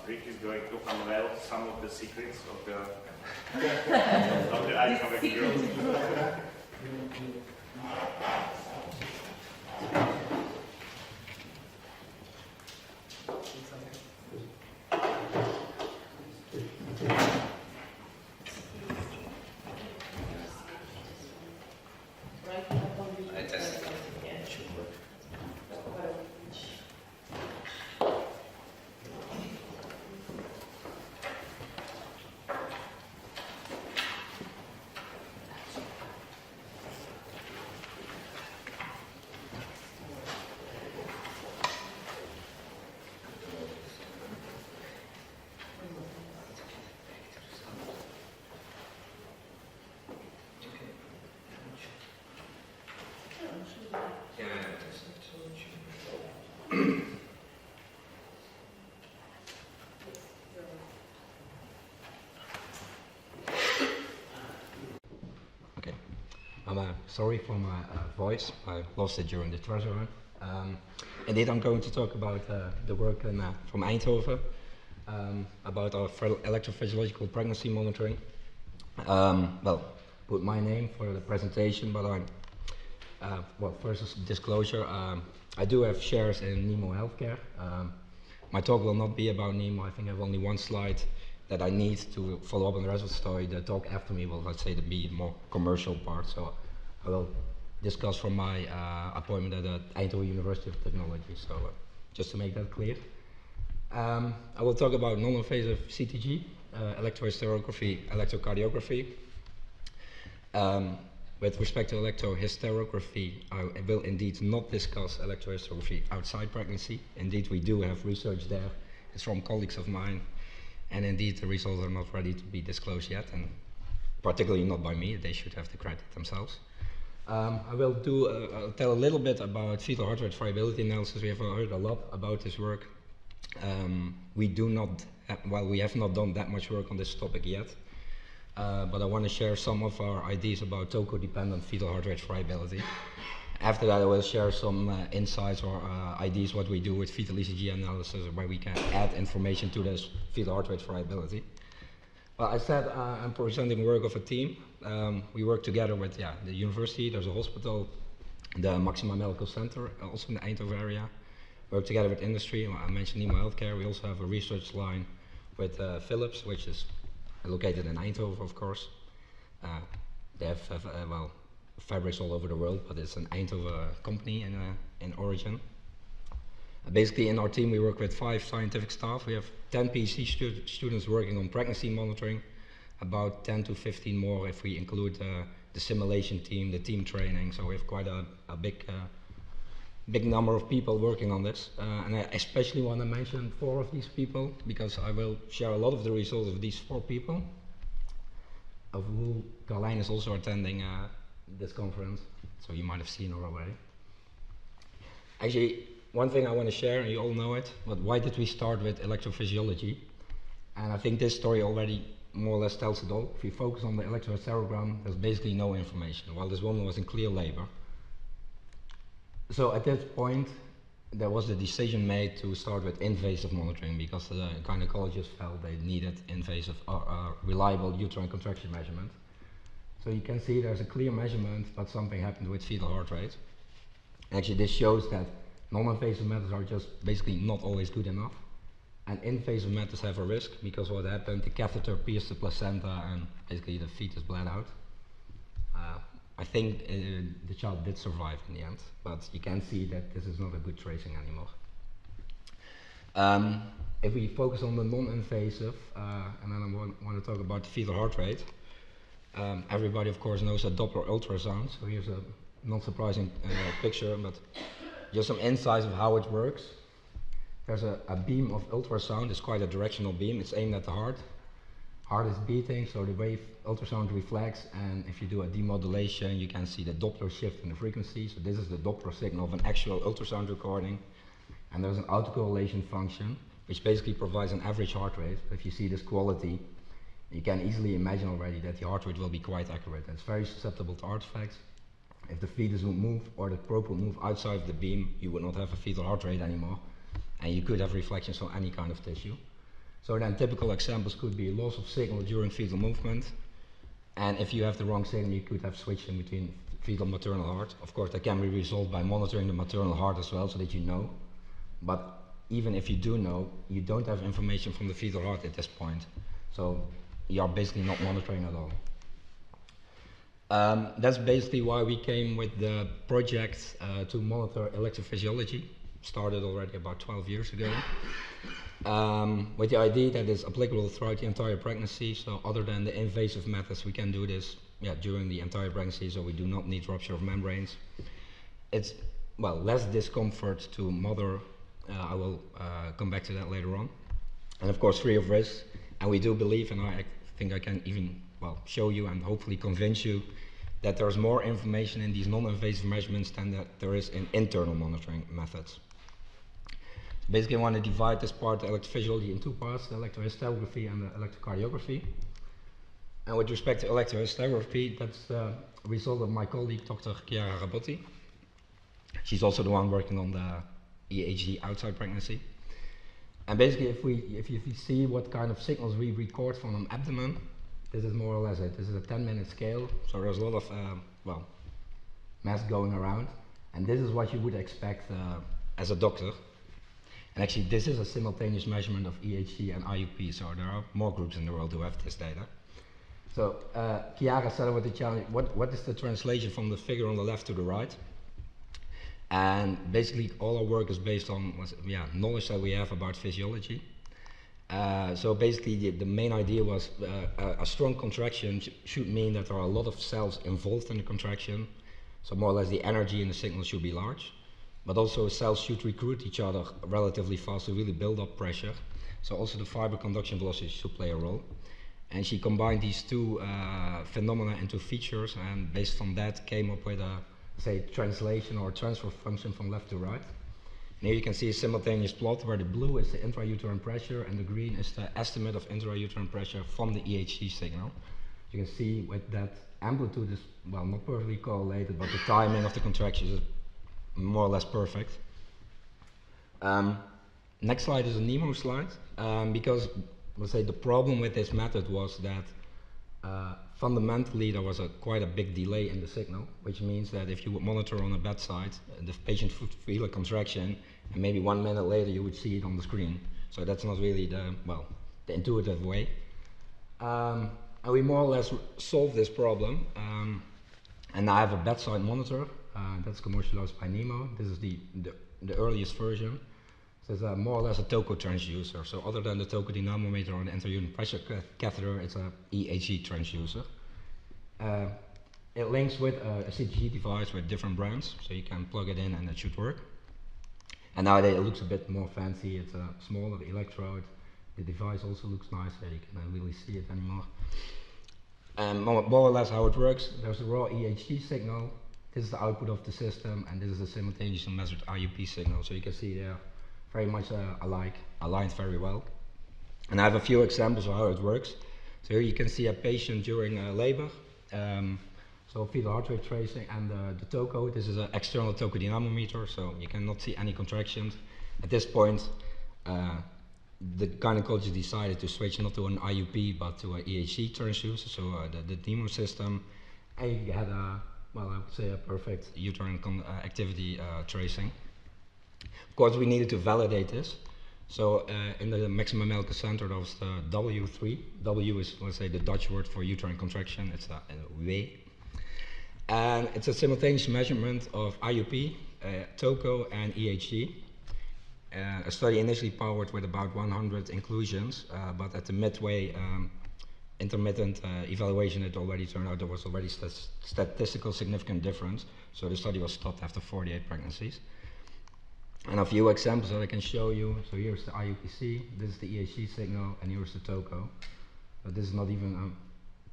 Rick is going to unveil some of the secrets of the of the Eindhoven girls. I'm sorry for my voice. I lost it during the treasure hunt. Indeed, I'm going to talk about the work from Eindhoven, about our electrophysiological pregnancy monitoring. Well, put my name for the presentation, but I'm, well, first as disclosure, I do have shares in Nemo Healthcare. My talk will not be about Nemo. I think I have only one slide that I need to follow up on the rest of the story. The talk after me will, let's say, be the more commercial part. So I will discuss from my appointment at the Eindhoven University of Technology. So just to make that clear. I will talk about non-invasive CTG, electrohysterography, electrocardiography. With respect to electrohysterography, I will indeed not discuss electrohysterography outside pregnancy. Indeed, we do have research there. It's from colleagues of mine. And indeed, the results are not ready to be disclosed yet, and particularly not by me. They should have the credit themselves. I will tell a little bit about fetal heart rate variability analysis. We have heard a lot about this work. We have not done that much work on this topic yet, but I want to share some of our ideas about toco-dependent fetal heart rate variability. After that, I will share some insights or ideas what we do with fetal ECG analysis, where we can add information to this fetal heart rate variability. Well, I said I'm presenting work of a team. We work together with the university. There's a hospital, the Maxima Medical Center, also in the Eindhoven area. Work together with industry. I mentioned Nemo Healthcare. We also have a research line with Philips, which is located in Eindhoven, of course. They have well, fabrics all over the world, but it's an Eindhoven company in origin. Basically, in our team, we work with 5 scientific staff. We have 10 PhD students working on pregnancy monitoring, about 10 to 15 more if we include the simulation team, the team training. So we have quite a big number of people working on this. And I especially want to mention 4 of these people, because I will share a lot of the results of these 4 people, of whom Carlijn is also attending this conference, so you might have seen her already. Actually, one thing I want to share, and you all know it, but why did we start with electrophysiology? And I think this story already more or less tells it all. If you focus on the electrophysiology, there's basically no information, while this woman was in clear labor. So at that point, there was a decision made to start with invasive monitoring, because the gynecologists felt they needed invasive reliable uterine contraction measurement. So you can see there's a clear measurement, but something happened with fetal heart rate. Actually, this shows that non-invasive methods are just basically not always good enough. And invasive methods have a risk, because what happened, the catheter pierced the placenta and basically the fetus bled out. I think the child did survive in the end, but you can see that this is not a good tracing anymore. If we focus on the non-invasive, and then I want to talk about the fetal heart rate. Everybody, of course, knows a Doppler ultrasound, so here's a not surprising picture, but just some insights of how it works. There's a beam of ultrasound. It's quite a directional beam. It's aimed at the heart. Heart is beating, so the wave ultrasound reflects, and if you do a demodulation, you can see the Doppler shift in the frequency. So this is the Doppler signal of an actual ultrasound recording. And there's an autocorrelation function, which basically provides an average heart rate. If you see this quality, you can easily imagine already that the heart rate will be quite accurate. It's very susceptible to artifacts. If the fetus would move or the probe would move outside of the beam, you would not have a fetal heart rate anymore, and you could have reflections on any kind of tissue. So then typical examples could be loss of signal during fetal movement, and if you have the wrong signal, you could have switching between fetal and maternal heart. Of course, that can be resolved by monitoring the maternal heart as well, so that you know. But even if you do know, you don't have information from the fetal heart at this point. So you are basically not monitoring at all. That's basically why we came with the project to monitor electrophysiology. Started already about 12 years ago. With the idea that it's applicable throughout the entire pregnancy. So other than the invasive methods, we can do this during the entire pregnancy, so we do not need rupture of membranes. It's, well, less discomfort to mother. I will come back to that later on. And of course, free of risk. And we do believe, and I think I can even, well, show you and hopefully convince you that there's more information in these non-invasive measurements than that there is in internal monitoring methods. Basically, I want to divide this part of electrophysiology in two parts, the electrohistography and the electrocardiography. And with respect to electrohistography, that's the result of my colleague, Dr. Qrs Model. She's also the one working on the EEG outside pregnancy. And basically, if you see what kind of signals we record from an abdomen, this is more or less it. This is a 10-minute scale, so there's a lot of, well, mass going around. And this is what you would expect as a doctor. And actually, this is a simultaneous measurement of EHG and IUP, so there are more groups in the world who have this data. So, Chiara started with the challenge, what is the translation from the figure on the left to the right? And basically, all our work is based on knowledge that we have about physiology. So basically, the main idea was a strong contraction should mean that there are a lot of cells involved in the contraction. So more or less the energy in the signal should be large. But also cells should recruit each other relatively fast to really build up pressure. So also the fiber conduction velocity should play a role. And she combined these two phenomena into features, and based on that came up with a, say, translation or transfer function from left to right. And here you can see a simultaneous plot where the blue is the intrauterine pressure and the green is the estimate of intrauterine pressure from the EHC signal. You can see with that amplitude is, well, not perfectly correlated, but the timing of the contractions is more or less perfect. Next slide is a NEMO slide, because let's say the problem with this method was that fundamentally there was quite a big delay in the signal, which means that if you would monitor on a bedside, the patient would feel a contraction, and maybe 1 minute later you would see it on the screen. So that's not really the intuitive way. And we more or less solved this problem. And I have a bedside monitor that's commercialized by Nemo. This is the earliest version. So it's more or less a TOCO transducer. So other than the TOCO dynamometer or the intrauterine pressure catheter, it's a EEG transducer. It links with a CTG device with different brands, so you can plug it in and it should work. And nowadays it looks a bit more fancy. It's a smaller electrode. The device also looks nicer. You cannot really see it anymore. More or less how it works, there's a raw EHG signal, this is the output of the system, and this is a simultaneously measured IUP signal. So you can see they're very much alike, aligned very well. And I have a few examples of how it works. So here you can see a patient during labor, so fetal heart rate tracing, and the TOCO, this is an external TOCO dynamometer, so you cannot see any contractions. At this point, the gynecologist decided to switch not to an IUP but to an EHC transducer, so the DEMO system, and you had well, I would say a perfect uterine activity tracing. Of course, we needed to validate this. So in the maximum medical center, there was the W3. W is, let's say, the Dutch word for uterine contraction. It's a W. And it's a simultaneous measurement of IUP, TOCO, and EHG. A study initially powered with about 100 inclusions, but at the midway intermittent evaluation, it already turned out there was already statistical significant difference. So the study was stopped after 48 pregnancies. And a few examples that I can show you. So here's the IUPC, this is the EHG signal, and here's the TOCO. But this is not even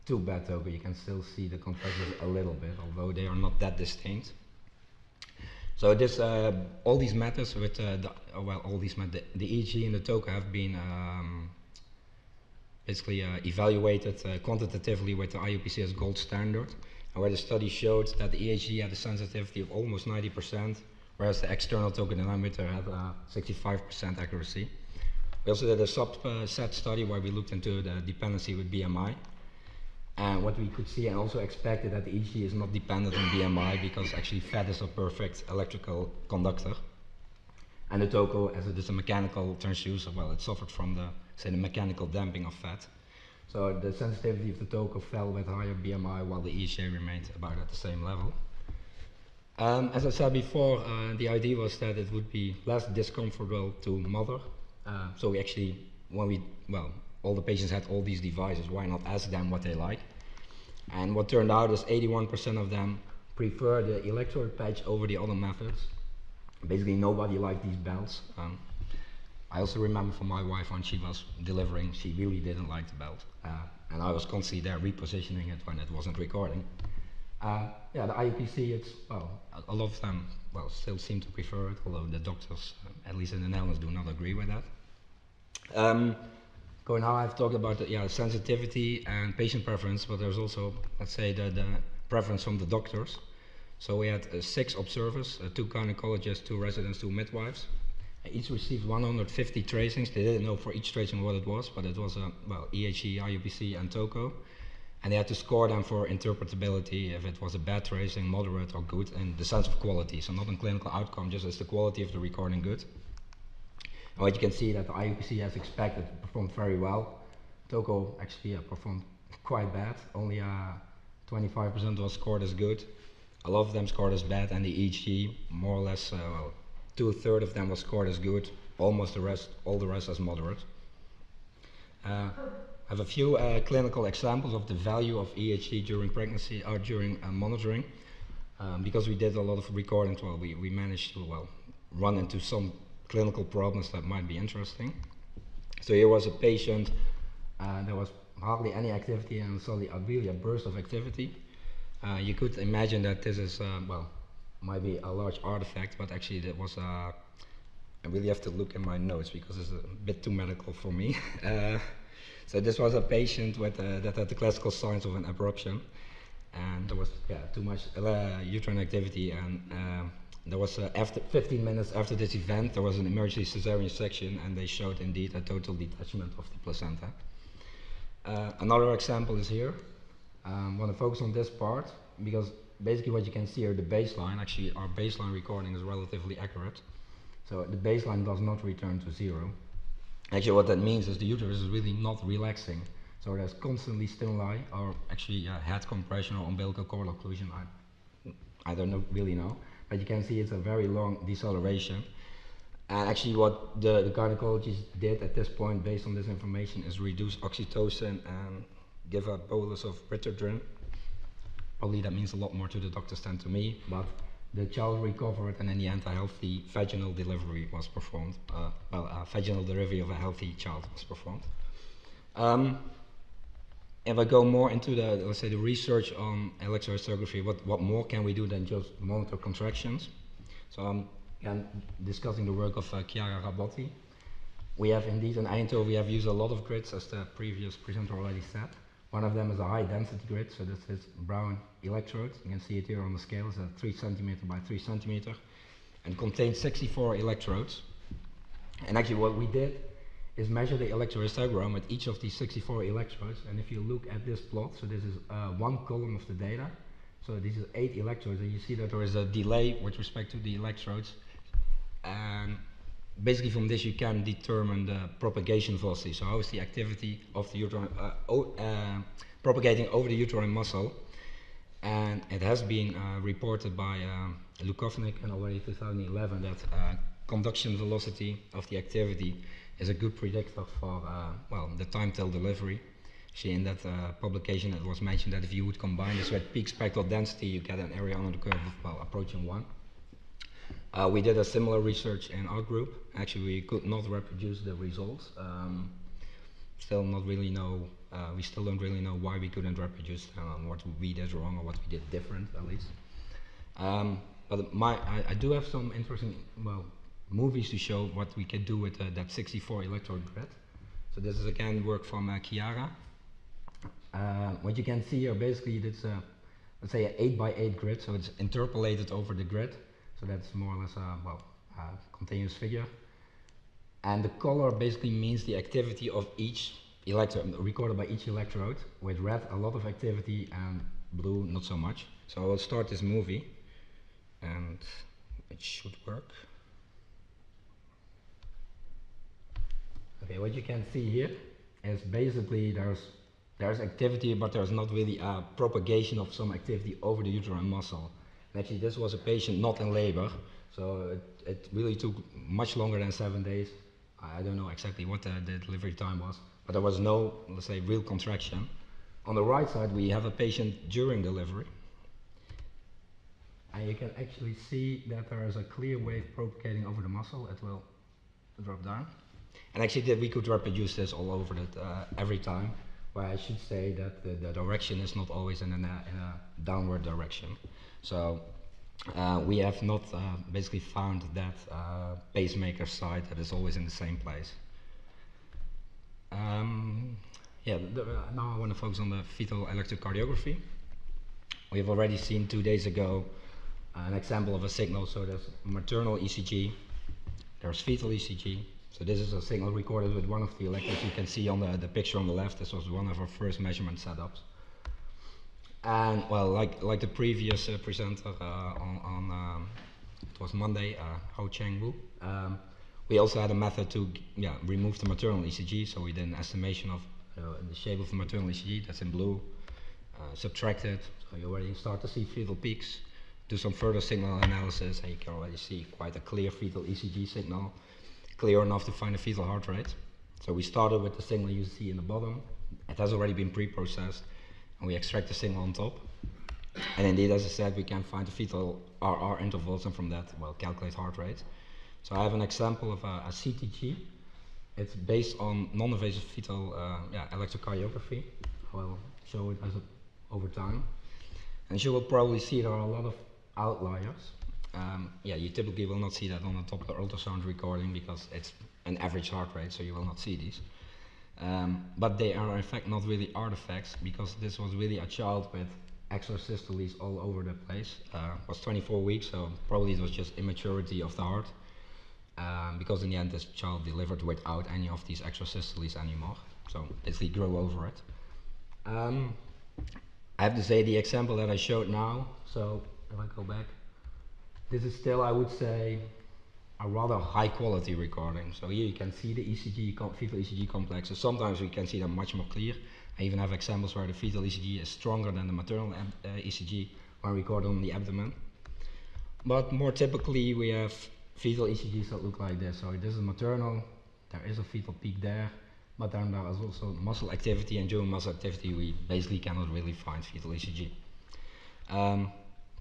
too bad TOCO. You can still see the contractions a little bit, although they are not that distinct. So this, all these methods with the EEG and the TOCO have been basically evaluated quantitatively with the IUPC as gold standard, and where the study showed that the EEG had a sensitivity of almost 90%, whereas the external TOCO dynamometer had 65% accuracy. We also did a subset study where we looked into the dependency with BMI. And what we could see and also expected that the EEG is not dependent on BMI because actually fat is a perfect electrical conductor. And the TOCO, as it is a mechanical transducer, well, it suffered from the mechanical damping of fat. So the sensitivity of the TOCO fell with higher BMI while the EEG remained about at the same level. As I said before, the idea was that it would be less discomfortable to mother. So we actually, all the patients had all these devices, why not ask them what they like? And what turned out is 81% of them prefer the electrode patch over the other methods. Basically nobody liked these belts. I also remember from my wife when she was delivering, she really didn't like the belt. And I was constantly there repositioning it when it wasn't recording. The IUPC, it's, a lot of them, still seem to prefer it, although the doctors, at least in the Netherlands, do not agree with that. Going now, I've talked about the sensitivity and patient preference, but there's also, let's say, the preference from the doctors. So we had 6 observers, 2 gynecologists, 2 residents, 2 midwives. Each received 150 tracings. They didn't know for each tracing what it was, but it was EHE, IUPC, and TOCO. And they had to score them for interpretability, if it was a bad tracing, moderate, or good, in the sense of quality. So not in clinical outcome, just as the quality of the recording good. And what you can see that the IUPC, as expected, performed very well. TOCO actually performed quite bad. Only 25% was scored as good. A lot of them scored as bad, and the EEG, more or less, 2/3 of them was scored as good. Almost the rest, all the rest as moderate. I have a few clinical examples of the value of EHG during pregnancy or during monitoring. Because we did a lot of recordings, we managed to run into some clinical problems that might be interesting. So here was a patient, there was hardly any activity and suddenly really a burst of activity. You could imagine that this is, might be a large artifact, but actually that was I really have to look in my notes because it's a bit too medical for me. So this was a patient with, that had the classical signs of an abruption, and there was too much uterine activity, and there was after 15 minutes after this event there was an emergency cesarean section, and they showed indeed a total detachment of the placenta. Another example is here. I want to focus on this part because basically what you can see here, the baseline, actually our baseline recording is relatively accurate. So the baseline does not return to 0. Actually what that means is the uterus is really not relaxing. So there's constantly stimuli, or actually head compression or umbilical cord occlusion, I don't really know. But you can see it's a very long deceleration. And actually what the gynecologist did at this point based on this information is reduce oxytocin and give a bolus of Ritodrin. Probably that means a lot more to the doctors than to me, but the child recovered, and in the end a healthy vaginal delivery was performed. Vaginal delivery of a healthy child was performed. If I go more into the, let's say, the research on electrohysterography, what more can we do than just monitor contractions? So I'm discussing the work of Qrs Model. We have indeed in Eindhoven, we have used a lot of grids, as the previous presenter already said. One of them is a high density grid, so this is brown electrodes. You can see it here on the scale, it's a 3 centimeter by 3 centimeter, and contains 64 electrodes. And actually what we did is measure the electrohysterogram with each of these 64 electrodes, and if you look at this plot, so this is one column of the data, so this is 8 electrodes, and you see that there is a delay with respect to the electrodes, and basically from this you can determine the propagation velocity, so how is the activity of the uterine propagating over the uterine muscle. And it has been reported by Lukovnik in already 2011 that conduction velocity of the activity is a good predictor for the time till delivery. Actually in that publication it was mentioned that if you would combine this with peak spectral density you get an area under the curve of approaching 1. We did a similar research in our group. Actually we could not reproduce the results. Still not really know, we still don't really know why we couldn't reproduce what we did wrong or what we did different at least. But I do have some interesting movies to show what we can do with that 64 electrode grid. So this is again work from Qrs. What you can see here basically it's let's say an 8 by 8 grid, so it's interpolated over the grid. So that's more or less a continuous figure. And the color basically means the activity of each electrode, recorded by each electrode, with red a lot of activity and blue not so much. So I will start this movie, and it should work. Okay, what you can see here is basically there's activity, but there's not really a propagation of some activity over the uterine muscle. And actually, this was a patient not in labor, so it really took much longer than 7 days. I don't know exactly what the delivery time was, but there was no, let's say, real contraction. On the right side, we have a patient during delivery. And you can actually see that there is a clear wave propagating over the muscle. It will drop down. And actually, we could reproduce this all over it every time. But I should say that the direction is not always in a downward direction. So we have not basically found that pacemaker site that is always in the same place. Now I want to focus on the fetal electrocardiography. We have already seen 2 days ago an example of a signal. So there's maternal ECG, there's fetal ECG. So this is a signal recorded with one of the electrodes you can see on the picture on the left. This was one of our first measurement setups. And well, like the previous presenter it was Monday, Ho Cheng Wu, we also had a method to remove the maternal ECG. So we did an estimation of the shape of the maternal ECG, that's in blue, subtract it, so you already start to see fetal peaks, do some further signal analysis, and you can already see quite a clear fetal ECG signal, clear enough to find a fetal heart rate. So we started with the signal you see in the bottom. It has already been pre-processed, and we extract the signal on top. And indeed, as I said, we can find the fetal RR intervals, and from that, well, calculate heart rate. So I have an example of a CTG. It's based on non-invasive fetal electrocardiography. I will show it over time. And you will probably see there are a lot of outliers. You typically will not see that on a Doppler ultrasound recording because it's an average heart rate, so you will not see these. But they are in fact not really artifacts, because this was really a child with extrasystoles all over the place. It was 24 weeks, so probably it was just immaturity of the heart. Because in the end this child delivered without any of these extrasystoles anymore, so basically grew over it. I have to say the example that I showed now, so if I go back, this is still, I would say, a rather high quality recording. So here you can see the ECG, fetal ECG complexes. Sometimes we can see them much more clear. I even have examples where the fetal ECG is stronger than the maternal ECG when recorded on the abdomen. But more typically we have fetal ECGs that look like this. So this is maternal, there is a fetal peak there, but then there is also muscle activity, and during muscle activity we basically cannot really find fetal ECG.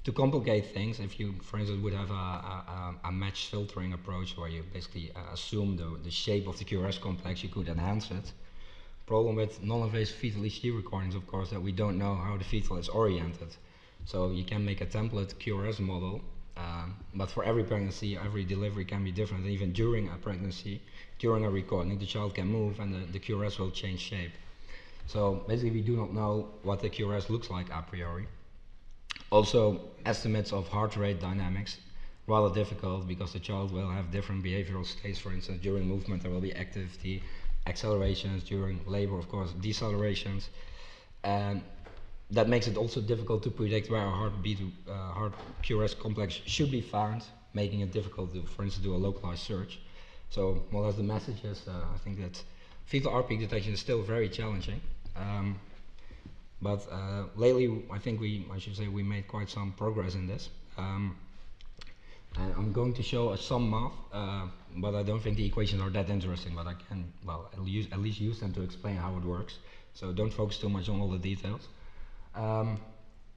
To complicate things, if you, for instance, would have a match filtering approach where you basically assume the shape of the QRS complex, you could enhance it. Problem with non-invasive fetal ECG recordings, of course, that we don't know how the fetal is oriented. So you can make a template QRS model, but for every pregnancy, every delivery can be different. And even during a pregnancy, during a recording, the child can move and the QRS will change shape. So basically we do not know what the QRS looks like a priori. Also, estimates of heart rate dynamics, rather difficult because the child will have different behavioral states. For instance, during movement there will be activity, accelerations, during labor of course decelerations, and that makes it also difficult to predict where a heart QRS complex should be found, making it difficult to, for instance, do a localized search. So, well, as the message is, I think that fetal heart peak detection is still very challenging. But lately, I think we made quite some progress in this. And I'm going to show some math, but I don't think the equations are that interesting, but I can, well, at least use them to explain how it works. So don't focus too much on all the details.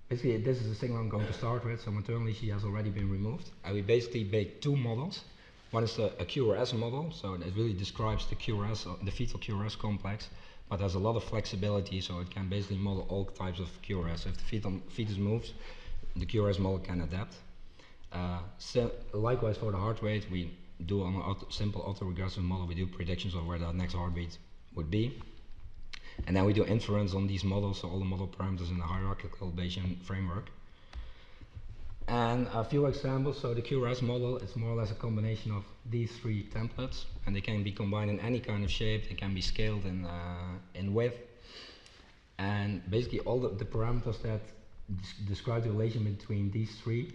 Basically, this is the signal I'm going to start with. So maternal ECG has already been removed. And we basically made two models. One is a QRS model, so it really describes the QRS, the fetal QRS complex, but has a lot of flexibility, so it can basically model all types of QRS. If the fetus moves, the QRS model can adapt. So likewise for the heart rate, we do on a simple autoregressive model, we do predictions of where the next heartbeat would be. And then we do inference on these models, so all the model parameters in the hierarchical Bayesian framework. And a few examples. So the Qrs model is more or less a combination of these three templates, and they can be combined in any kind of shape. They can be scaled in width, and basically all the parameters that describe the relation between these three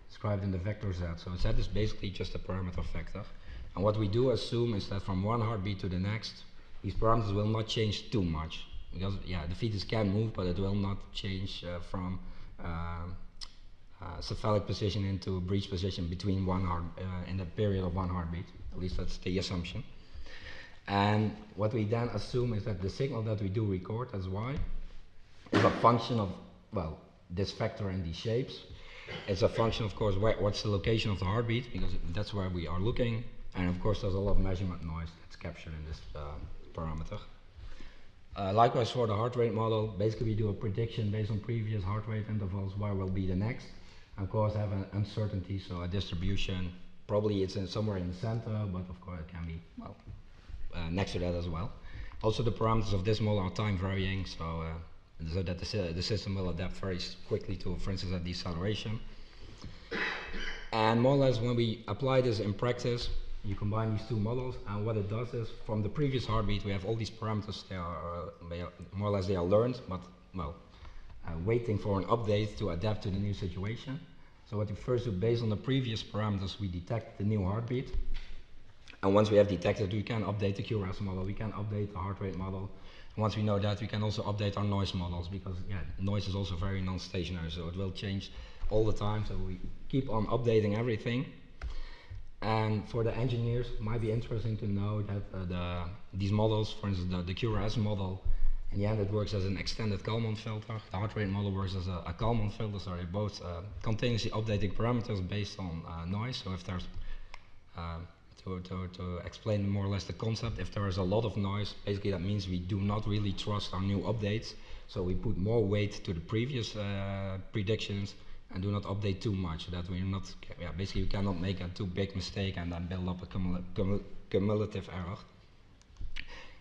described in the vector Z. So Z is basically just a parameter vector, and what we do assume is that from one heartbeat to the next, these parameters will not change too much, because yeah, the fetus can move, but it will not change from cephalic position into breech position between in the period of one heartbeat. At least that's the assumption. And what we then assume is that the signal that we do record as Y is a function of, well, this vector and these shapes. It's a function, of course, what's the location of the heartbeat, because that's where we are looking. And of course, there's a lot of measurement noise that's captured in this parameter. Likewise for the heart rate model, basically we do a prediction based on previous heart rate intervals, where will be the next. And of course have an uncertainty, so a distribution, probably it's somewhere in the center, but of course it can be, well, next to that as well. Also the parameters of this model are time varying, so that the system will adapt very quickly to, for instance, a deceleration. And more or less when we apply this in practice, you combine these two models, and what it does is, from the previous heartbeat, we have all these parameters. They are more or less they are learned, but well, waiting for an update to adapt to the new situation. So what we first do, based on the previous parameters, we detect the new heartbeat, and once we have detected, we can update the Qrs model, we can update the heart rate model. And once we know that, we can also update our noise models, because yeah, noise is also very non-stationary, so it will change all the time. So we keep on updating everything. And for the engineers, it might be interesting to know that these models, for instance, the Qrs model, in the end it works as an extended Kalman filter. The heart rate model works as a Kalman filter, so they're both continuously updating parameters based on noise. So if there's, to explain more or less the concept, if there is a lot of noise, basically that means we do not really trust our new updates. So we put more weight to the previous predictions and do not update too much, so that we're not, yeah, basically you cannot make a too big mistake and then build up a cumulative error.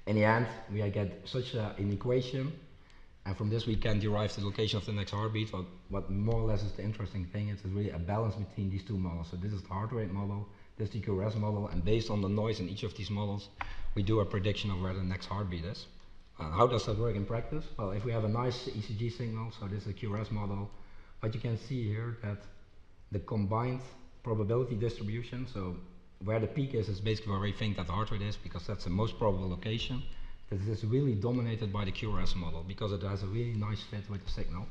In the end, we get such an equation, and from this we can derive the location of the next heartbeat. What more or less is the interesting thing is really a balance between these two models. So this is the heart rate model, this is the Qrs model, and based on the noise in each of these models, we do a prediction of where the next heartbeat is. How does that work in practice? Well, if we have a nice ECG signal, so this is a Qrs model, what you can see here that the combined probability distribution, so where the peak is basically where we think that the heart rate is, because that's the most probable location. This is really dominated by the Qrs model, because it has a really nice fit with the signal.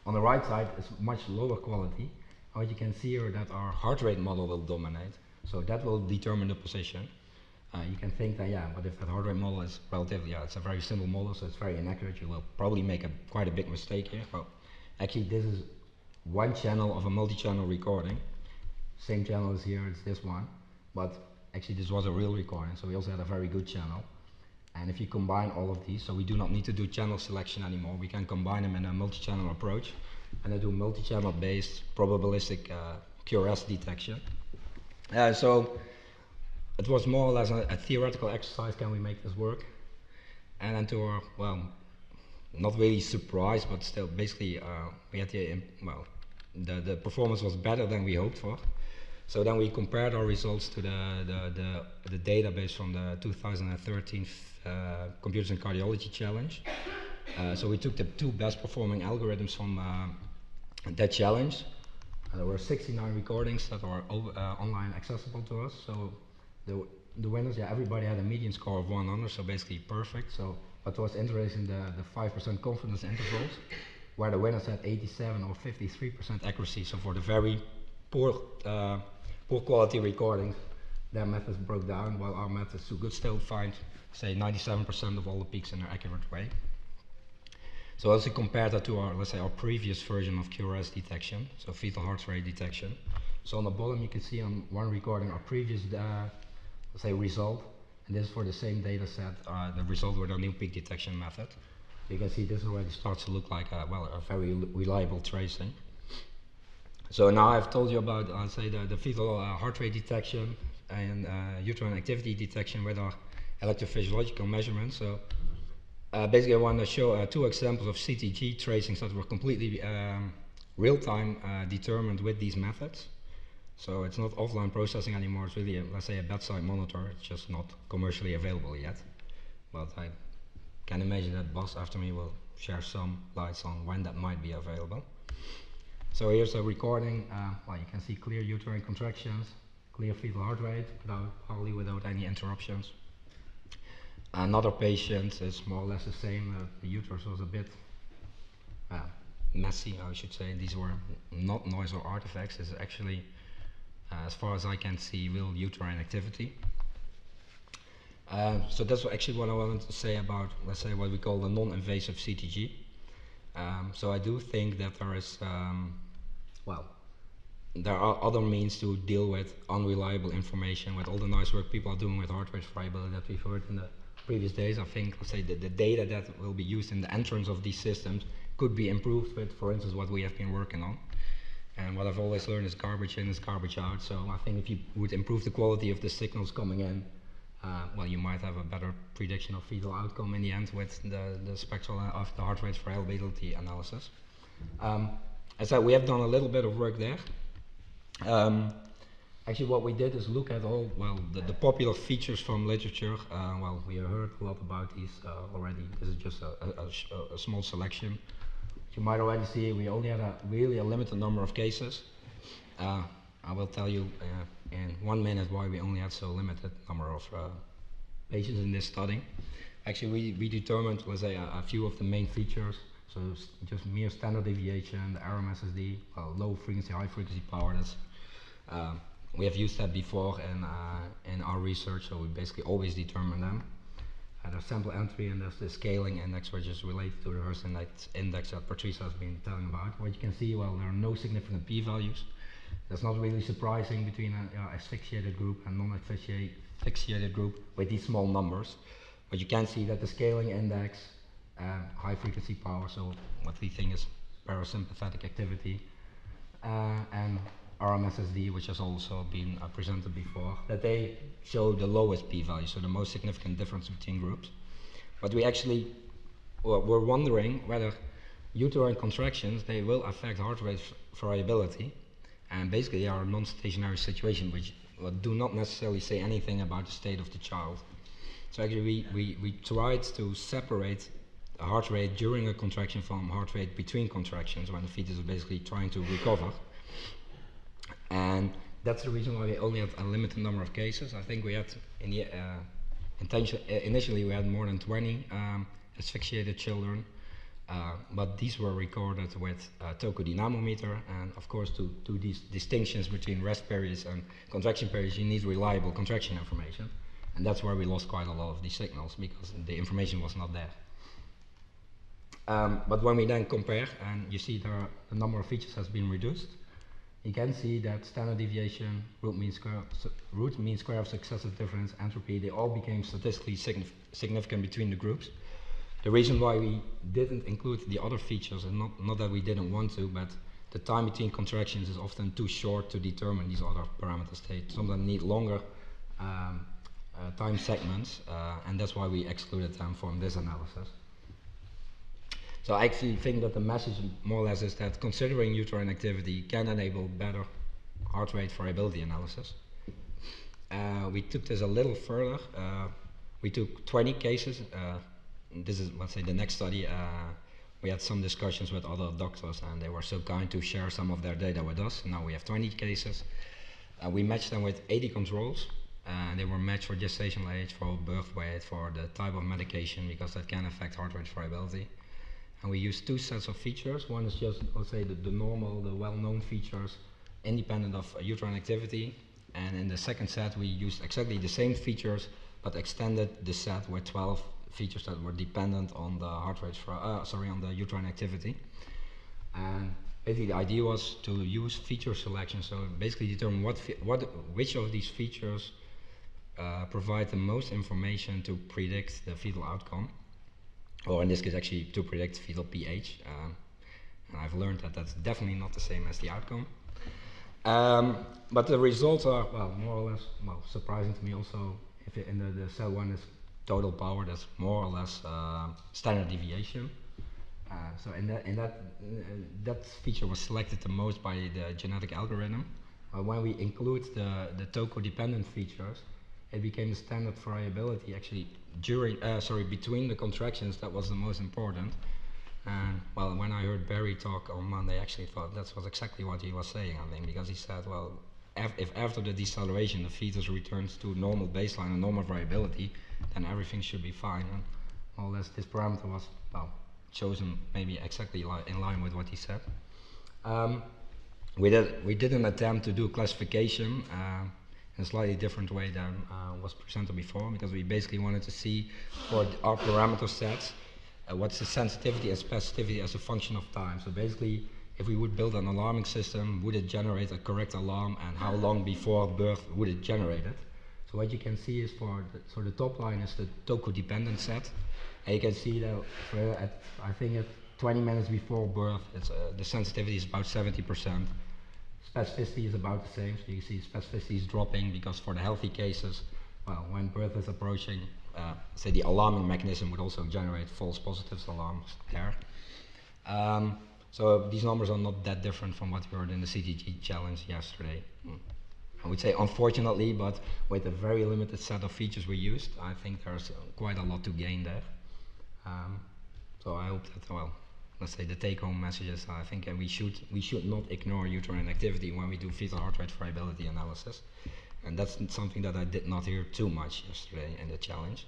On the right side is much lower quality. What you can see here that our heart rate model will dominate, so that will determine the position. You can think that, yeah, but if that heart rate model is relatively, yeah, it's a very simple model, so it's very inaccurate, you will probably make quite a big mistake here. Well, actually this is one channel of a multi-channel recording. Same channel as here, it's this one, but actually this was a real recording, so we also had a very good channel. And if you combine all of these, so we do not need to do channel selection anymore, we can combine them in a multi-channel approach, and I do multi-channel based probabilistic Qrs detection. So it was more or less a theoretical exercise, can we make this work? And then to our, well, not really surprised, but still basically we had the performance was better than we hoped for. So then we compared our results to the database from the 2013 Computers in Cardiology Challenge. So we took the two best performing algorithms from that challenge. There were 69 recordings that were online accessible to us. So the winners, yeah, everybody had a median score of 100, so basically perfect. So what was interesting, the 5% confidence intervals, where the winners had 87 or 53% accuracy. So for the very poor quality recordings, their methods broke down, while our methods could still find, say, 97% of all the peaks in an accurate way. So also compare that to our, let's say, our previous version of Qrs detection, so fetal heart rate detection. So on the bottom you can see on one recording our previous, let's say, result, and this is for the same data set, the result with our new peak detection method. You can see this already starts to look like a very reliable tracing. So now I've told you about, say, the fetal heart rate detection and uterine activity detection with our electrophysiological measurements. So basically I want to show two examples of CTG tracings that were completely real-time determined with these methods. So it's not offline processing anymore, it's really, let's say, a bedside monitor. It's just not commercially available yet. But I can imagine that Bas after me will share some lights on when that might be available. So here's a recording. Well, you can see clear uterine contractions, clear fetal heart rate, hardly without any interruptions. Another patient is more or less the same. The uterus was a bit messy, I should say. These were not noise or artifacts. It's actually, as far as I can see, real uterine activity. So that's actually what I wanted to say about, let's say, what we call the non-invasive CTG. So I do think that there is, well, there are other means to deal with unreliable information, with all the nice work people are doing with heart rate variability that we've heard in the previous days. I think, let's say, the data that will be used in the entrance of these systems could be improved with, for instance, what we have been working on. And what I've always learned is garbage in is garbage out. So I think if you would improve the quality of the signals coming in, well, you might have a better prediction of fetal outcome in the end with the spectral of the heart rate variability analysis. As I said, we have done a little bit of work there. Actually, what we did is look at all, well, the popular features from literature. Well, we heard a lot about these already. This is just a small selection. You might already see we only had really a limited number of cases. I will tell you in 1 minute why we only had so limited number of patients in this study. Actually, we determined, let's say, a few of the main features. So just mere standard deviation, the RMSSD, low frequency, high frequency power. That's we have used that before in our research, so we basically always determine them. There's sample entry and there's the scaling index, which is related to the Hurst index that Patrice has been telling about. What you can see, well, there are no significant p-values. That's not really surprising between an asphyxiated group and non-asphyxiated group with these small numbers. But you can see that the scaling index, high frequency power, so what we think is parasympathetic activity, and RMSSD, which has also been presented before, that they show the lowest p-value, so the most significant difference between groups. But we actually were wondering whether uterine contractions, they will affect heart rate variability, and basically they are a non-stationary situation, which do not necessarily say anything about the state of the child. So actually we tried to separate the heart rate during a contraction from heart rate between contractions when the fetus is basically trying to recover. And that's the reason why we only had a limited number of cases. I think we had, in the initially we had more than 20 asphyxiated children, but these were recorded with a Toku dynamometer, and of course to do these distinctions between rest periods and contraction periods, you need reliable contraction information, and that's where we lost quite a lot of these signals because the information was not there. But when we then compare, and you see the number of features has been reduced, you can see that standard deviation, root mean square of successive difference, entropy, they all became statistically significant between the groups. The reason why we didn't include the other features, and not that we didn't want to, but the time between contractions is often too short to determine these other parameters. They sometimes need longer time segments, and that's why we excluded them from this analysis. So I actually think that the message more or less is that considering uterine activity can enable better heart rate variability analysis. We took this a little further. We took 20 cases. This is, let's say, the next study. We had some discussions with other doctors and they were so kind to share some of their data with us. Now we have 20 cases. We matched them with 80 controls. They were matched for gestational age, for birth weight, for the type of medication, because that can affect heart rate variability. And we used two sets of features. One is just, let's say, the normal, the well-known features independent of uterine activity. And in the second set, we used exactly the same features, but extended the set with 12 features that were dependent on the heart rate, on the uterine activity. And basically, the idea was to use feature selection. So basically, determine which of these features provide the most information to predict the fetal outcome. Or in this case, actually, to predict fetal pH. And I've learned that that's definitely not the same as the outcome. But the results are, well, more or less, well, surprising to me also. If in the cell 1 is total power, that's more or less standard deviation. So that feature was selected the most by the genetic algorithm. When we include the toco-dependent features, it became the standard variability actually between the contractions. That was the most important. And well, when I heard Barry talk on Monday, I actually thought that was exactly what he was saying, I think, because he said, well, if after the deceleration the fetus returns to normal baseline and normal variability, then everything should be fine. And more or less this parameter was, well, chosen maybe exactly in line with what he said. We did an attempt to do a classification in a slightly different way than was presented before, because we basically wanted to see for our parameter sets what's the sensitivity and specificity as a function of time. So basically, if we would build an alarming system, would it generate a correct alarm, and how long before birth would it generate it? So what you can see is so the top line is the toco-dependent set, and you can see that I think at 20 minutes before birth, the sensitivity is about 70%. Specificity is about the same, so you see specificity is dropping because for the healthy cases, well, when birth is approaching, say the alarming mechanism would also generate false positives alarms there. So these numbers are not that different from what we heard in the CTG challenge yesterday. I would say unfortunately, but with a very limited set of features we used, I think there's quite a lot to gain there. So I hope that, well, let's say the take-home messages, I think we should not ignore uterine activity when we do fetal heart rate variability analysis. And that's something that I did not hear too much yesterday in the challenge.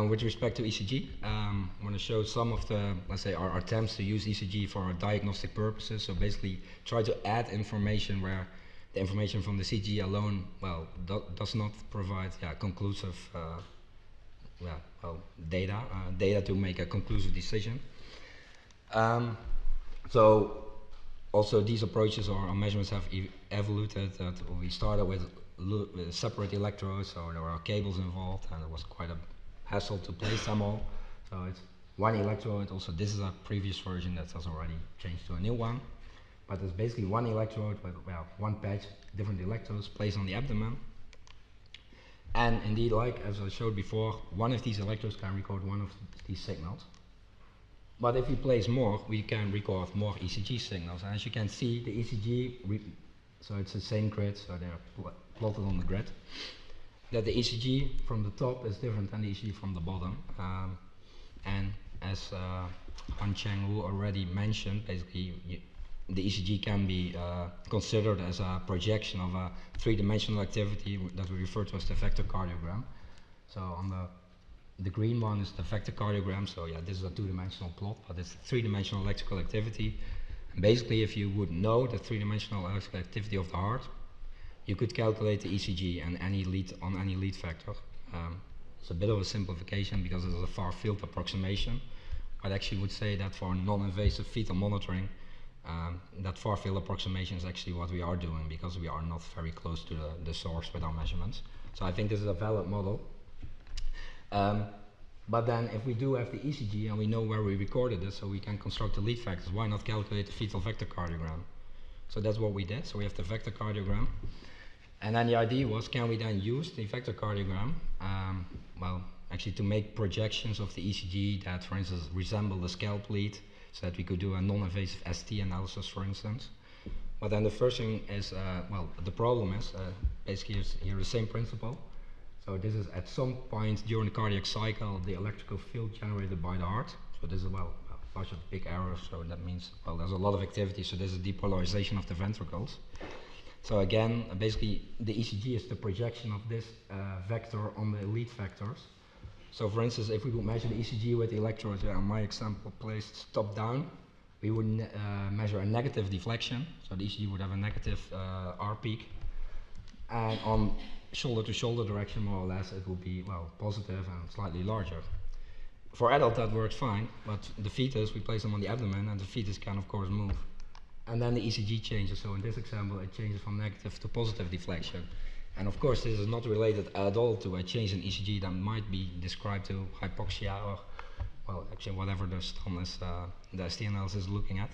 With respect to ECG, I want to show some of the, let's say, our attempts to use ECG for our diagnostic purposes. So basically try to add information where the information from the CG alone, well, does not provide conclusive data to make a conclusive decision. So also these approaches or our measurements have evolved. That we started with separate electrodes, so there were cables involved, and it was quite a hassle to place them all. So it's one electrode. Also, this is a previous version that has already changed to a new one. But it's basically one electrode with one patch, different electrodes placed on the abdomen. And indeed, like as I showed before, one of these electrodes can record one of these signals. But if we place more, we can record more ECG signals. And as you can see, the ECG, so it's the same grid, so they're plotted on the grid, that the ECG from the top is different than the ECG from the bottom. And as Han Cheng Wu already mentioned, basically the ECG can be considered as a projection of a three-dimensional activity that we refer to as the Effector Cardiogram. So on the green one is the Effector Cardiogram, so yeah, this is a two-dimensional plot, but it's three-dimensional electrical activity. And basically, if you would know the three-dimensional electrical activity of the heart, you could calculate the ECG and any lead factor. It's a bit of a simplification because it is a far-field approximation. I'd actually would say that for non-invasive fetal monitoring, that far-field approximation is actually what we are doing because we are not very close to the source with our measurements. So I think this is a valid model. But then if we do have the ECG and we know where we recorded it, so we can construct the lead factors, why not calculate the fetal vector cardiogram? So that's what we did. So we have the vector cardiogram. And then the idea was, can we then use the vector cardiogram, well, actually to make projections of the ECG that, for instance, resemble the scalp lead, so that we could do a non-invasive ST analysis, for instance. But then the first thing is, well, the problem is, basically here the same principle. So this is at some point during the cardiac cycle, the electrical field generated by the heart. So this is, well, a bunch of big errors, so that means, well, there's a lot of activity, so there's a depolarization of the ventricles. So again, basically, the ECG is the projection of this vector on the lead vectors. So for instance, if we would measure the ECG with the electrodes, in my example placed top down, we would measure a negative deflection. So the ECG would have a negative R peak. And on shoulder to shoulder direction, more or less, it would be, well, positive and slightly larger. For adult, that works fine, but the fetus, we place them on the abdomen, and the fetus can, of course, move. And then the ECG changes. So in this example, it changes from negative to positive deflection. And of course, this is not related at all to a change in ECG that might be described to hypoxia or, well, actually whatever the STAN is, the ST analysis is looking at.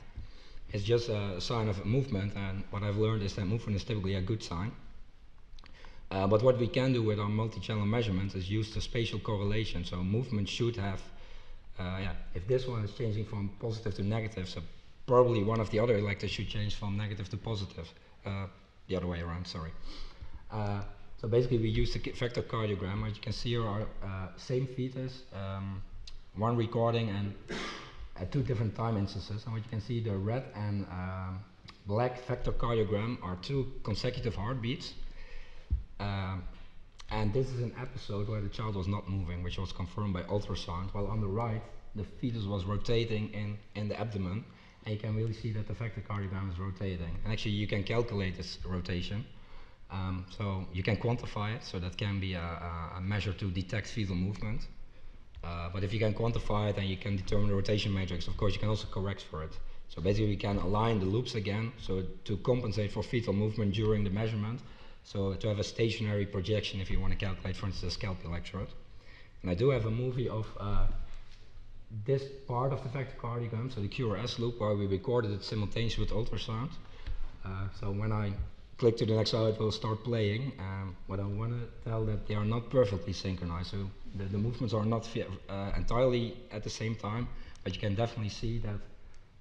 It's just a sign of movement, and what I've learned is that movement is typically a good sign. But what we can do with our multi-channel measurements is use the spatial correlation. So movement should have Yeah, if this one is changing from positive to negative, so probably one of the other electrodes should change from negative to positive. The other way around, sorry. So basically we use the Effector Cardiogram. As you can see here are same fetus, one recording and at 2 different time instances. And what you can see, the red and black Effector Cardiogram are 2 consecutive heartbeats. And this is an episode where the child was not moving, which was confirmed by ultrasound, while on the right, the fetus was rotating in the abdomen, and you can really see that the Effector Cardiogram is rotating. And actually, you can calculate this rotation, so you can quantify it, so that can be a measure to detect fetal movement. But if you can quantify it and you can determine the rotation matrix, of course, you can also correct for it. So basically, we can align the loops again, so to compensate for fetal movement during the measurement. So to have a stationary projection if you want to calculate, for instance, a scalp electrode. And I do have a movie of this part of the Effector Cardiogram, so the QRS loop, where we recorded it simultaneously with ultrasound. So when I click to the next slide, it will start playing. What I want to tell that they are not perfectly synchronized, so the movements are not entirely at the same time, but you can definitely see that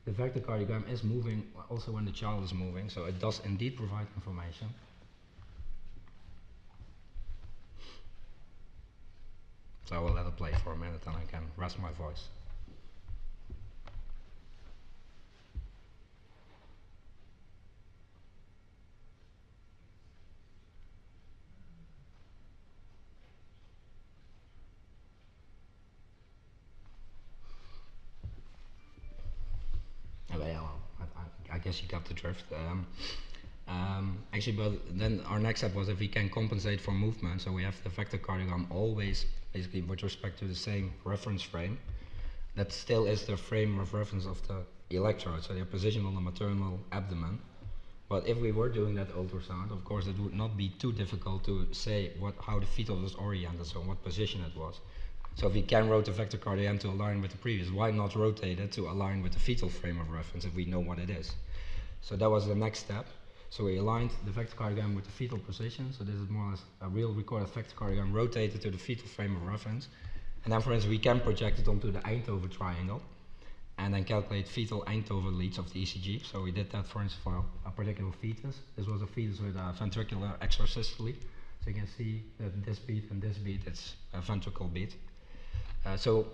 the Effector Cardiogram is moving also when the child is moving, so it does indeed provide information. So I will let it play for a minute and I can rest my voice. I guess you got the drift. Actually, but then our next step was if we can compensate for movement, so we have the Effector Cardiogram always basically with respect to the same reference frame. That still is the frame of reference of the electrode, so they're positioned on the maternal abdomen. But if we were doing that ultrasound, of course, it would not be too difficult to say how the fetal was oriented, so in what position it was. So if we can rotate the Effector Cardiogram to align with the previous, why not rotate it to align with the fetal frame of reference if we know what it is? So that was the next step. So we aligned the Effector Cardiogram with the fetal position. So this is more or less a real recorded Effector Cardiogram rotated to the fetal frame of reference. And then, for instance, we can project it onto the Eindhoven triangle and then calculate fetal Eindhoven leads of the ECG. So we did that, for instance, for a particular fetus. This was a fetus with a ventricular extrasystole. So you can see that this beat and this beat, it's a ventricle beat. So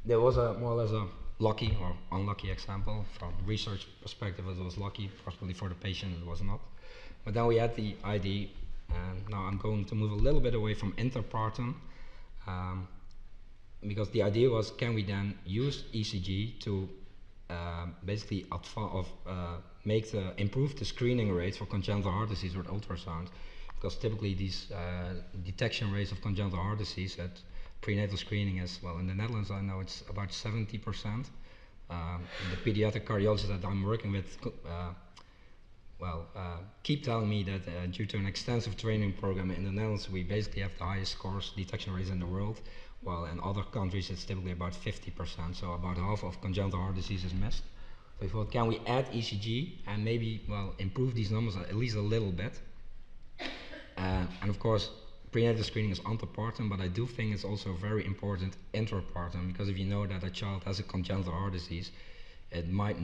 there was more or less a lucky or unlucky example. From research perspective, it was lucky. Possibly for the patient, it was not. But then we had the ID, and now I'm going to move a little bit away from interpartum, because the idea was, can we then use ECG to basically improve the screening rates for congenital heart disease with ultrasound? Because typically these detection rates of congenital heart disease at prenatal screening is, well, in the Netherlands I know it's about 70%. The pediatric cardiologists that I'm working with keep telling me that due to an extensive training program in the Netherlands, we basically have the highest scores detection rates in the world, while in other countries it's typically about 50%, so about half of congenital heart disease is missed. So we thought, can we add ECG and maybe, well, improve these numbers at least a little bit? And of course, prenatal screening is antepartum, but I do think it's also very important intrapartum, because if you know that a child has a congenital heart disease, it might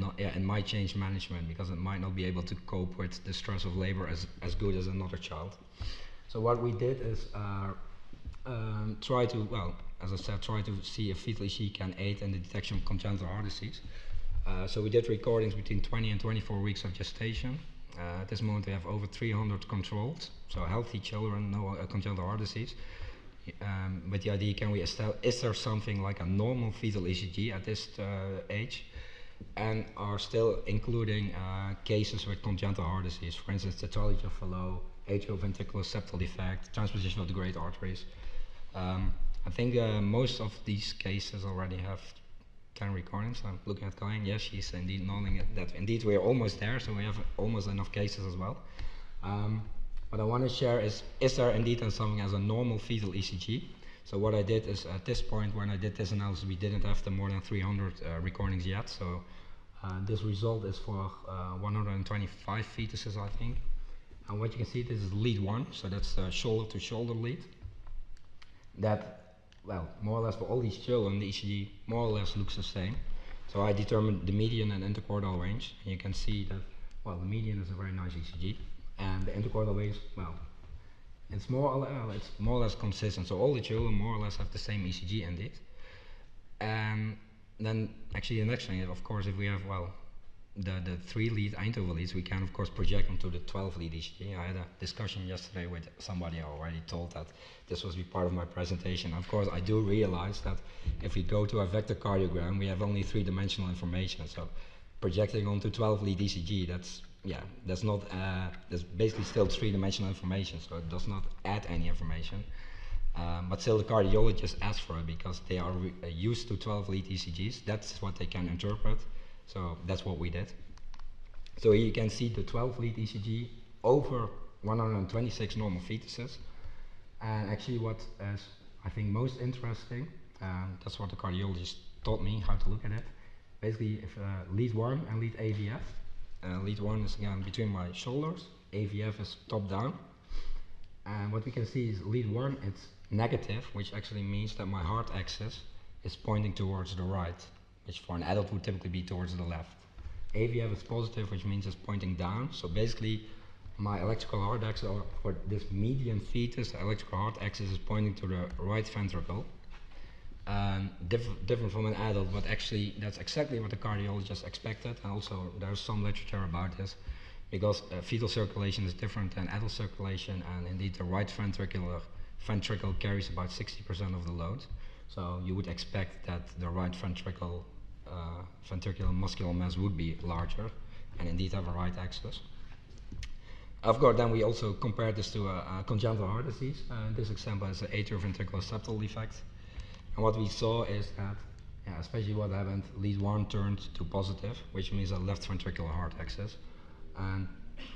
change management, because it might not be able to cope with the stress of labor as good as another child. So what we did is try to see if fetal ECG can aid in the detection of congenital heart disease. So we did recordings between 20 and 24 weeks of gestation. At this moment we have over 300 controls, so healthy children, no congenital heart disease. With the idea, can we establish, is there something like a normal fetal ECG at this age, and are still including cases with congenital heart disease, for instance, tetralogy of Fallot, atrioventricular septal defect, transposition of the great arteries. I think most of these cases already have 10 recordings. I'm looking at Colleen. Yes, she's indeed nodding that indeed we are almost there, so we have almost enough cases as well. What I want to share is there indeed something as a normal fetal ECG? So what I did is, at this point when I did this analysis, we didn't have the more than 300 recordings yet, so this result is for 125 fetuses, I think. And what you can see, this is lead 1, so that's the shoulder to shoulder lead. That well, more or less for all these children, the ECG more or less looks the same. So I determined the median and interquartile range, and you can see that, well, the median is a very nice ECG, and the interquartile range, well, it's more or less consistent. So all the children more or less have the same ECG indeed. And then actually the next thing, of course, if we have, well, the 3 lead Eindhoven leads, we can of course project onto the 12 lead ECG. I had a discussion yesterday with somebody. I already told that this was be part of my presentation. Of course, I do realize that if we go to a Effector Cardiogram, we have only 3-dimensional information. So projecting onto 12 lead ECG, that's not that's basically still 3-dimensional information. So it does not add any information. But still, the cardiologists ask for it because they are used to 12 lead ECGs. That's what they can interpret. So that's what we did. So here you can see the 12 lead ECG over 126 normal fetuses. And actually what is, I think, most interesting, that's what the cardiologist taught me how to look at it. Basically, if lead 1 and lead AVF. Lead 1 is again between my shoulders, AVF is top down. And what we can see is lead 1, it's negative, which actually means that my heart axis is pointing towards the right, which for an adult would typically be towards the left. AVF is positive, which means it's pointing down. So basically, my electrical heart axis, or for this median fetus, the electrical heart axis is pointing to the right ventricle. Different from an adult, but actually that's exactly what the cardiologist expected. And also there's some literature about this, because fetal circulation is different than adult circulation, and indeed the right ventricle carries about 60% of the load. So you would expect that the right ventricular muscular mass would be larger and indeed have a right axis. Of course, then we also compared this to a congenital heart disease. This example is an atrioventricular septal defect. And what we saw is that, especially what happened, lead 1 turned to positive, which means a left ventricular heart axis. And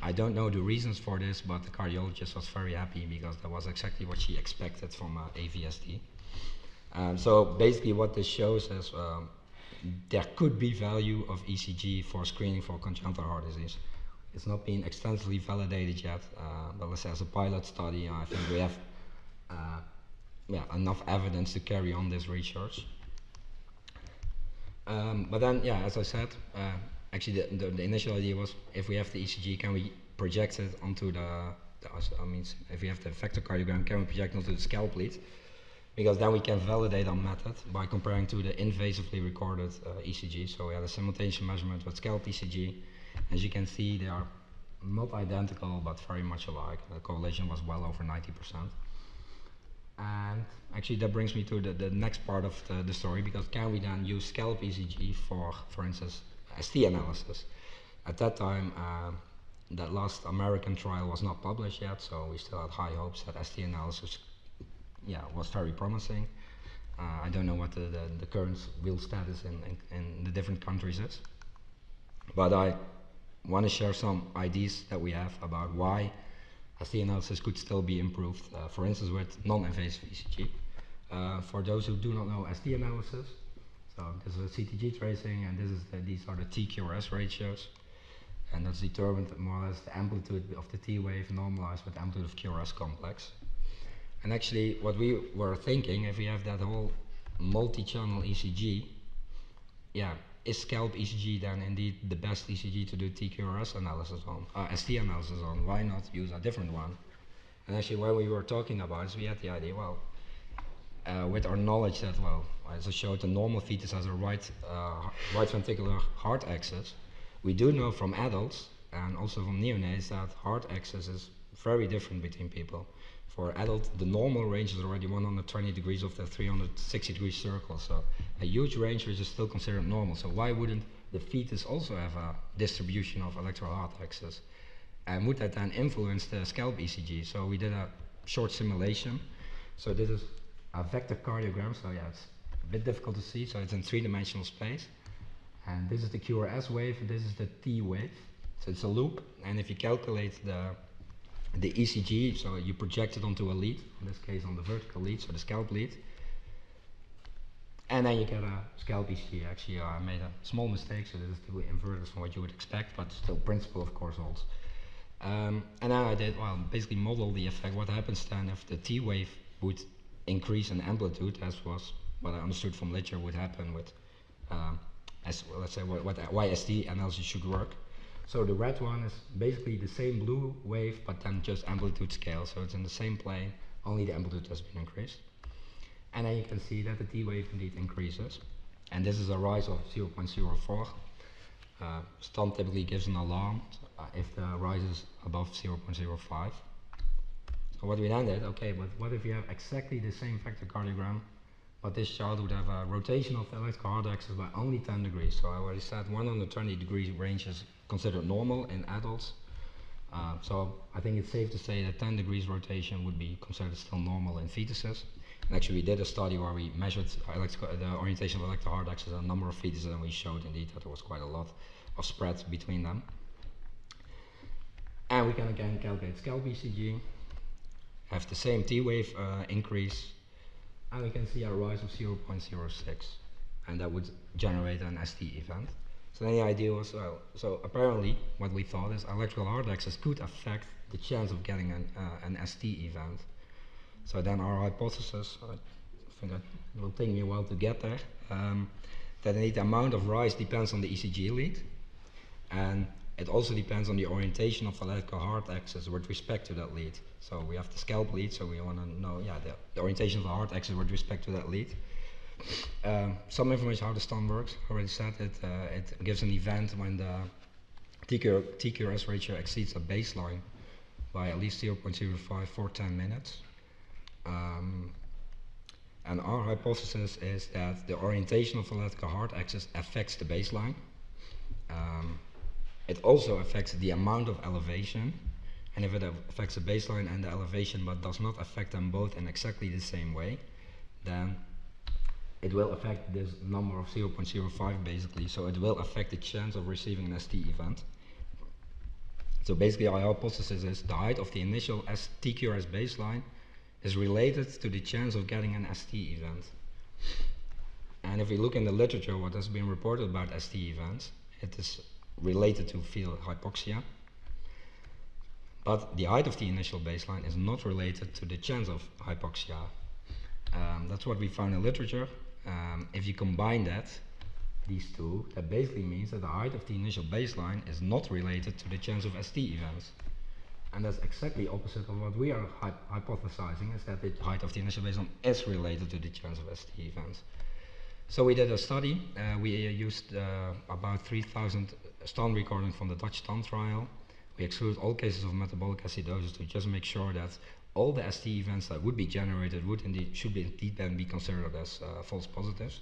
I don't know the reasons for this, but the cardiologist was very happy because that was exactly what she expected from AVSD. So basically what this shows is there could be value of ECG for screening for congenital heart disease. It's not been extensively validated yet, but let's say as a pilot study, I think we have enough evidence to carry on this research. But then, as I said, actually the initial idea was, if we have the ECG, can we project it onto if we have the Effector Cardiogram, can we project it onto the scalp lead? Because then we can validate our method by comparing to the invasively recorded ECG. So we had a simultaneous measurement with scalp ECG. As you can see, they are not identical, but very much alike. The correlation was well over 90%. And actually that brings me to the next part of the story, because can we then use scalp ECG for instance, ST analysis? At that time, that last American trial was not published yet, so we still had high hopes that ST analysis was very promising. I don't know what the current real status in the different countries is, but I want to share some ideas that we have about why ST analysis could still be improved, for instance with non-invasive ECG. For those who do not know ST analysis, so this is a CTG tracing, and these are the T-QRS ratios, and that's determined more or less the amplitude of the T wave normalized with the amplitude of QRS complex. And actually what we were thinking, if we have that whole multi-channel ECG, is scalp ECG then indeed the best ECG to do TQRS analysis on, ST analysis on? Why not use a different one? And actually when we were talking about this, we had the idea, with our knowledge that, as I showed, the normal fetus has a right ventricular heart axis, we do know from adults and also from neonates that heart axis is very different between people. For adult, the normal range is already 120 degrees of the 360 degree circle, so a huge range which is still considered normal. So why wouldn't the fetus also have a distribution of electrical heart axis? And would that then influence the scalp ECG? So we did a short simulation. So this is a vector cardiogram, so it's a bit difficult to see, so it's in 3-dimensional space. And this is the QRS wave, and this is the T wave. So it's a loop, and if you calculate the ECG, so you project it onto a lead, in this case on the vertical lead, so the scalp lead, and then you get a scalp ECG. Actually, I made a small mistake, so this is totally inverted from what you would expect, but still principle of course holds. And then I did, basically model the effect. What happens then if the T wave would increase in amplitude, as was what I understood from literature would happen with, as well, let's say, why ST analysis should work. So the red one is basically the same blue wave, but then just amplitude scale. So it's in the same plane, only the amplitude has been increased. And then you can see that the T wave indeed increases. And this is a rise of 0.04. STAN typically gives an alarm if the rise is above 0.05. So what we then did, okay, but what if you have exactly the same Effector Cardiogram, but this child would have a rotation of the electrical heart axis by only 10 degrees. So I already said 120 degree range is considered normal in adults. So I think it's safe to say that 10 degrees rotation would be considered still normal in fetuses. And actually we did a study where we measured the orientation of electrical heart axis and a number of fetuses, and we showed indeed that there was quite a lot of spread between them. And we can again calculate scalp ECG, have the same T wave increase, and we can see a rise of 0.06, and that would generate an ST event. So then the idea was, well, so apparently what we thought is electrical heart axis could affect the chance of getting an ST event. So then our hypothesis, I think it will take me a while to get there, that indeed the amount of rise depends on the ECG lead, and it also depends on the orientation of the electrical heart axis with respect to that lead. So we have the scalp lead, so we want to know, yeah, the orientation of the heart axis with respect to that lead. Some information how the STAN works. I already said it. It gives an event when the TQRS ratio exceeds a baseline by at least 0.05 for 10 minutes. And our hypothesis is that the orientation of the electrical heart axis affects the baseline. It also affects the amount of elevation, and if it affects the baseline and the elevation but does not affect them both in exactly the same way, then it will affect this number of 0.05 basically, so it will affect the chance of receiving an ST event. So basically our hypothesis is the height of the initial TQRS baseline is related to the chance of getting an ST event. And if we look in the literature what has been reported about ST events, it is related to fetal hypoxia. But the height of the initial baseline is not related to the chance of hypoxia. That's what we found in literature. If you combine these two, that basically means that the height of the initial baseline is not related to the chance of ST events. And that's exactly opposite of what we are hypothesizing, is that the height of the initial baseline is related to the chance of ST events. So we did a study. We used about 3,000 STAN recordings from the Dutch STAN trial. We excluded all cases of metabolic acidosis to just make sure that all the ST events that would be generated should indeed then be considered as false positives.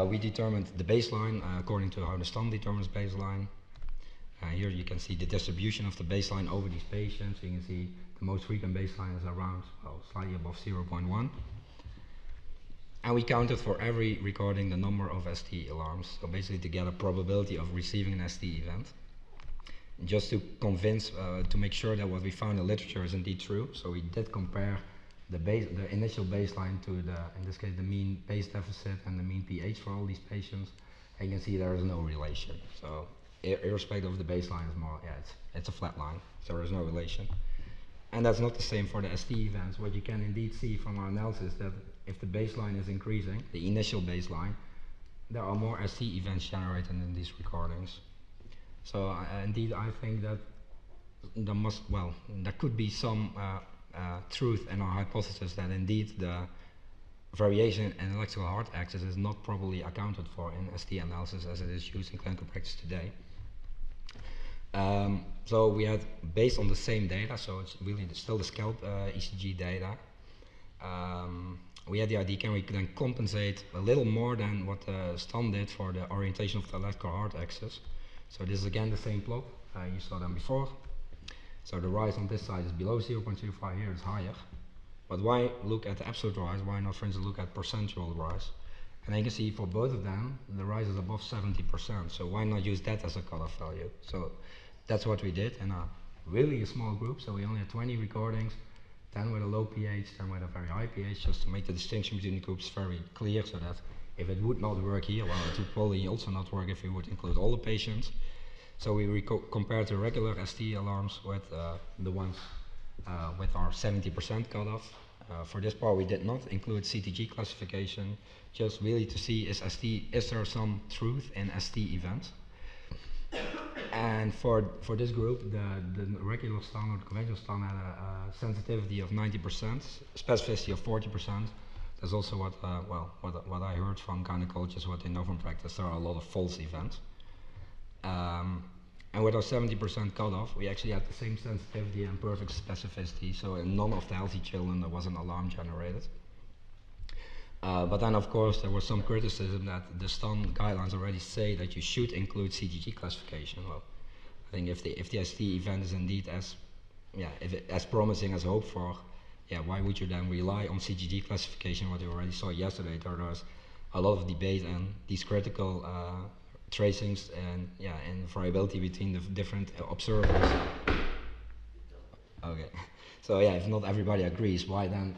We determined the baseline according to how the STAN determines baseline. Here you can see the distribution of the baseline over these patients. You can see the most frequent baseline is around, well, slightly above 0.1. And we counted for every recording the number of ST alarms, so basically to get a probability of receiving an ST event. And just to convince, to make sure that what we found in literature is indeed true, so we did compare the initial baseline to in this case, the mean base deficit and the mean pH for all these patients. And you can see there is no relation. So irrespective of the baseline, is more, yeah, it's a flat line, so there is no relation. And that's not the same for the ST events. What you can indeed see from our analysis that if the baseline is increasing, the initial baseline, there are more ST events generated in these recordings. So indeed, I think that there could be some truth in our hypothesis that indeed the variation in electrical heart axis is not properly accounted for in ST analysis as it is used in clinical practice today. So we had, based on the same data, so it's really still the scalp ECG data, we had the idea, can we then compensate a little more than what STAN did for the orientation of the electrical heart axis. So this is again the same plot, you saw them before. So the rise on this side is below 0.05, here is higher. But why look at the absolute rise, why not for instance look at percentual rise? And you can see for both of them, the rise is above 70%, so why not use that as a cutoff value? So that's what we did in a really small group, so we only had 20 recordings, 10 with a low pH, 10 with a very high pH, just to make the distinction between the groups very clear, so that if it would not work here, well, it would probably also not work if we would include all the patients. So we compared the regular ST alarms with the ones with our 70% cutoff. For this part, we did not include CTG classification, just really to see is there some truth in ST events. And for this group, the regular standard, conventional standard had a sensitivity of 90%, specificity of 40%. That's also what I heard from gynecologists, what they know from practice. There are a lot of false events. And with our 70% cutoff, we actually had the same sensitivity and perfect specificity. So in none of the healthy children there was an alarm generated. But then, of course, there was some criticism that the STAN guidelines already say that you should include CGG classification. Well, I think if the ST event is indeed as promising as hoped for, why would you then rely on CGG classification? What you already saw yesterday, there was a lot of debate and these critical tracings and variability between the different observers. Okay, so if not everybody agrees, why then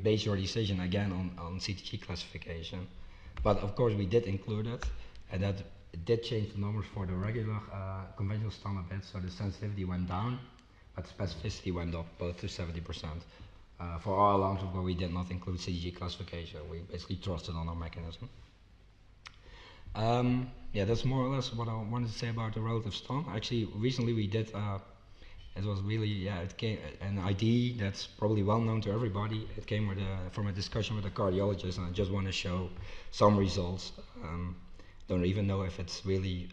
base your decision again on CTG classification? But of course we did include it, and that did change the numbers for the regular conventional standard bit, so the sensitivity went down, but specificity went up both to 70%. For our alarms, of course, we did not include CTG classification. We basically trusted on our mechanism. That's more or less what I wanted to say about the relative STAN. Actually, recently we did, it was really, it came an ID that's probably well known to everybody. It came from a discussion with a cardiologist, and I just want to show some results. Don't even know if it's really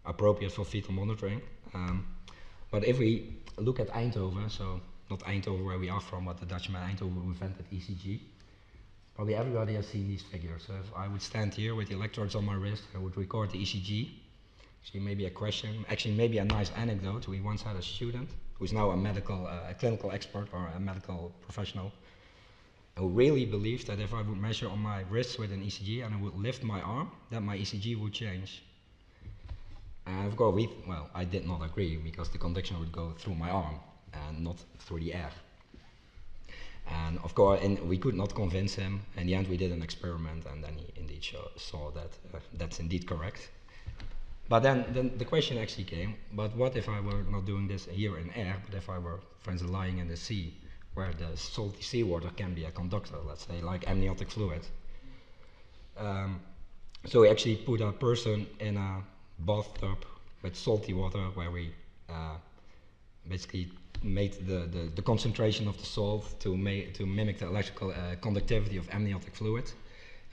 appropriate for fetal monitoring. But if we look at Eindhoven, so not Eindhoven where we are from, but the Dutchman Eindhoven who invented ECG, probably everybody has seen these figures. So if I would stand here with the electrodes on my wrist, I would record the ECG. Actually, maybe a question, maybe a nice anecdote. We once had a student who's now a clinical expert or a medical professional, who really believed that if I would measure on my wrist with an ECG and I would lift my arm, that my ECG would change. And of course, I did not agree, because the conduction would go through my arm and not through the air. And of course, we could not convince him. In the end, we did an experiment, and then he indeed saw that that's indeed correct. But then the question actually came, but what if I were not doing this here in air, but if I were, for instance, lying in the sea, where the salty seawater can be a conductor, let's say, like amniotic fluid. So we actually put a person in a bathtub with salty water, where we basically made the concentration of the salt to mimic the electrical conductivity of amniotic fluid.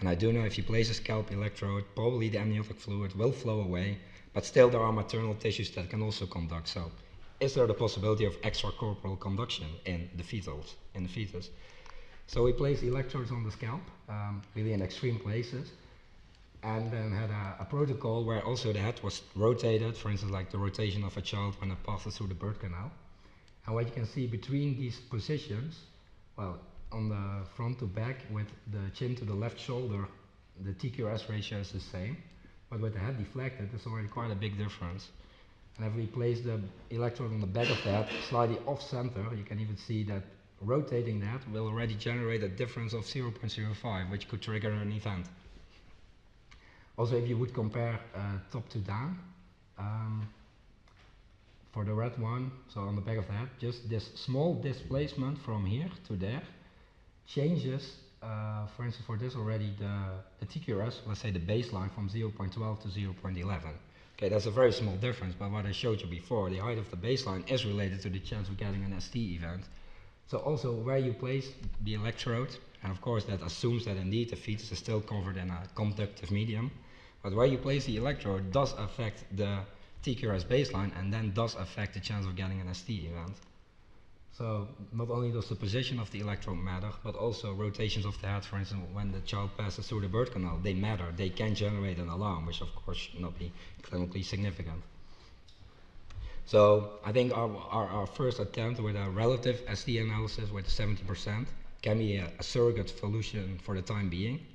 And I do know if you place a scalp electrode, probably the amniotic fluid will flow away, but still there are maternal tissues that can also conduct. So is there the possibility of extracorporeal conduction in the fetus? So we placed electrodes on the scalp, really in extreme places, and then had a protocol where also the head was rotated, for instance, like the rotation of a child when it passes through the birth canal. And what you can see between these positions, well, on the front to back with the chin to the left shoulder, the TQRS ratio is the same, but with the head deflected, there's already quite a big difference. And if we place the electrode on the back of the head, slightly off center, you can even see that rotating that will already generate a difference of 0.05, which could trigger an event. Also, if you would compare top to down, for the red one, so on the back of the head, just this small displacement from here to there changes, for instance, for this already the TQRS, let's say the baseline from 0.12 to 0.11. Okay, that's a very small difference, but what I showed you before, the height of the baseline is related to the chance of getting an ST event. So also where you place the electrode, and of course that assumes that indeed the fetus is still covered in a conductive medium, but where you place the electrode does affect the TQRS baseline and then does affect the chance of getting an ST event. So not only does the position of the electrode matter, but also rotations of the head, for instance, when the child passes through the birth canal, they matter. They can generate an alarm, which of course should not be clinically significant. So I think our first attempt with a relative ST analysis with 70% can be a surrogate solution for the time being.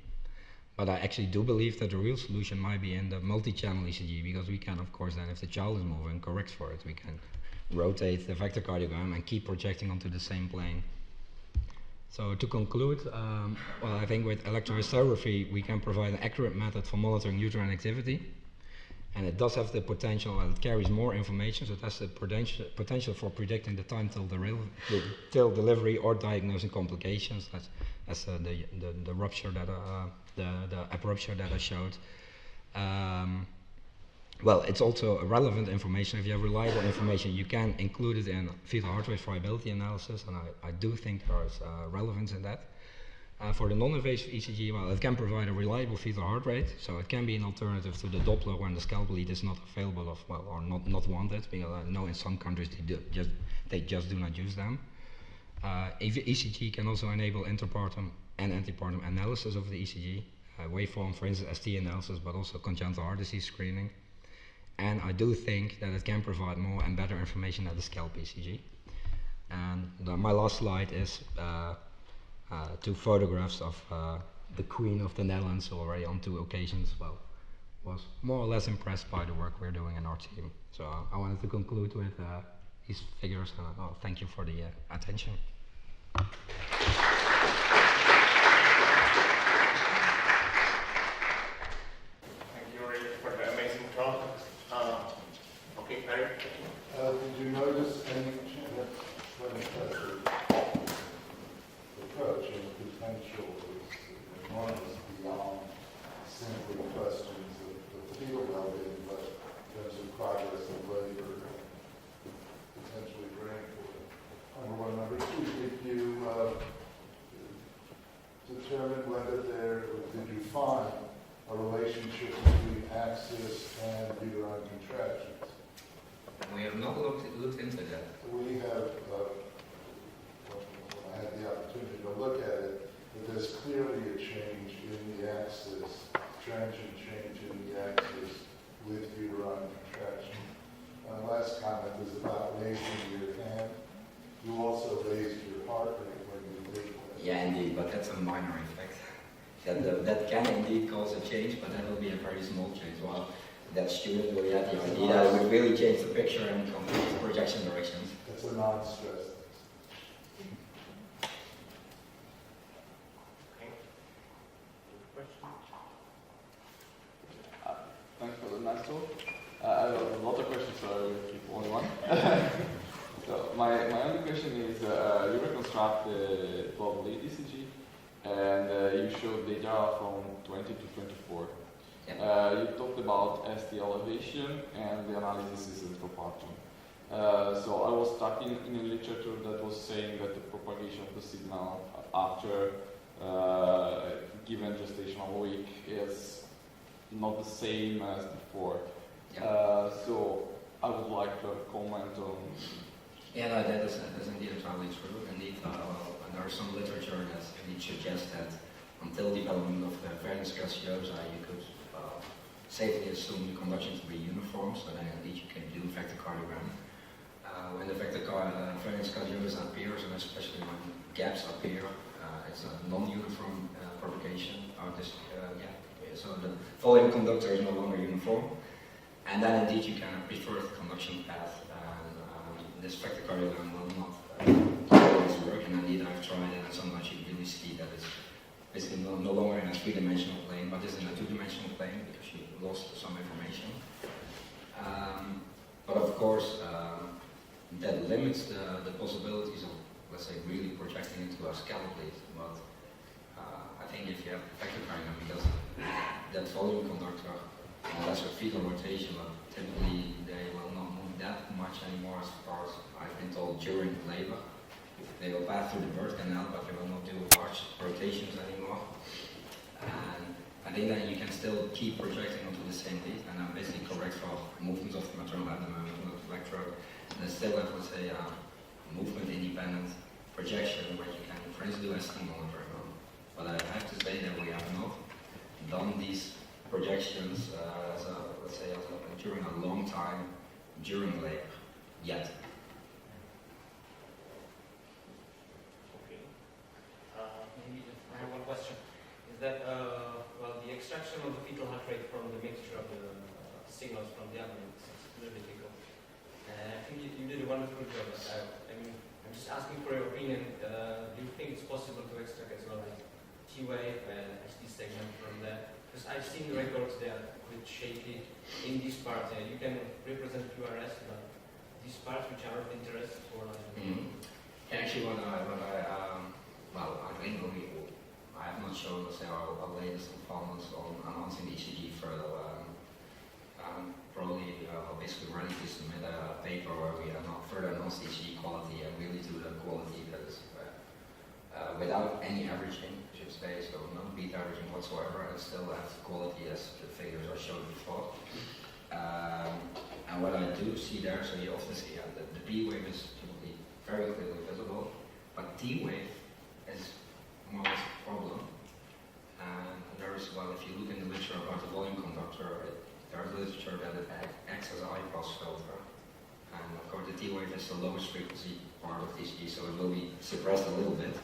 But I actually do believe that the real solution might be in the multi-channel ECG, because we can, of course, then if the child is moving, correct for it. We can rotate the Effector Cardiogram and keep projecting onto the same plane. So to conclude, I think with electrophysiology we can provide an accurate method for monitoring uterine activity. And it does have the potential, and it carries more information, so it has the potential for predicting the time till delivery or diagnosing complications. That's the rupture that the app rupture that I showed. Well, it's also relevant information. If you have reliable information, you can include it in fetal heart rate variability analysis, and I do think there is relevance in that. For the non-invasive ECG, well, it can provide a reliable fetal heart rate, so it can be an alternative to the Doppler when the scalp lead is not available or not wanted, because I know in some countries they just do not use them. ECG can also enable interpartum and antepartum analysis of the ECG, waveform, for instance, ST analysis, but also congenital heart disease screening. And I do think that it can provide more and better information than the scalp ECG. And my last slide is 2 photographs of the Queen of the Netherlands, who already on 2 occasions, well, was more or less impressed by the work we're doing in our team. So I wanted to conclude with these figures, and thank you for the attention. Okay, Harry. Did you notice any approach and potential is enormous beyond simply questions of fetal well-being, but in terms of progress of labor, potentially very important. Number one. Number two, did you determine whether did you find a relationship between axis and uterine contractions? We have not looked into that. We have, when I had the opportunity to look at it, that there's clearly a change in the axis, transient change in the axis with uterine contraction. Last comment was about raising your hand. You also raised your heart rate when you did that. Yeah, indeed, but that's a minor effect. That can indeed cause a change, but that will be a very small change. Well, that student really had the idea that it would really change the picture and complete projection directions. It's a non-stress. Thanks for the nice talk. I have a lot of questions, so I will keep only one. So my only question is, you reconstruct the 12-lead ECG, and you showed data from 20 to 24. Yeah. You talked about ST elevation, and the analysis is interpartum. So I was stuck in a literature that was saying that the propagation of the signal after given gestational week is not the same as before. Yeah. So I would like to comment on. Yeah, no, that is indeed entirely true. Indeed, there is some literature that indeed suggests that until development of the variance gaseosa, you could safely assume the conduction to be uniform, so then indeed you can do Effector Cardiogram. When the variance gaseosa appears, and especially when gaps appear, it's a non-uniform propagation. So the volume conductor is no longer uniform, and then indeed you can prefer the conduction path. This Effector Cardiogram will not always work, and indeed I've tried it, and sometimes you really see that it's basically no longer in a 3-dimensional plane, but it's in a 2-dimensional plane because you lost some information. But of course, that limits the possibilities of, let's say, really projecting into a scalp lead. But I think if you have Effector Cardiogram, because that volume conductor, unless a fetal rotation, but typically they will not move that much anymore as far as I've been told during labor. They will pass through the birth canal, but they will not do large rotations anymore. And I think that you can still keep projecting onto the same lead, and I'm basically correct for movements of the maternal abdomen, movement of the electrode, and then still have, let's say, a movement-independent projection where you can, for instance, do ST monitoring on. But I have to say that we have not done these projections during a long time during labor yet. Maybe I have one question. Is that, the extraction of the fetal heart rate from the mixture of the signals from the abdomen is really difficult. I think you did a wonderful job. I'm just asking for your opinion. Do you think it's possible to extract as well, like T-wave and ST segment from that? Because I've seen the records, they are a bit shaky in this part. You can represent QRS, but these parts which are of interest for Actually, I think I have not shown our latest performance on enhancing the ECG further. Probably basically ready to submit a paper where we further enhance the ECG quality and really do the quality that is without any averaging, I should say, so no beat averaging whatsoever, and still have quality as the figures are shown before. And what I do see there, so you often see the B wave is typically very clearly visible, but T wave is more or less a problem. And there is, well, if you look in the literature about the volume conductor, there is literature that it acts as a high-pass filter. And of course the T wave is the lowest frequency part of TCG, so it will be suppressed a little bit.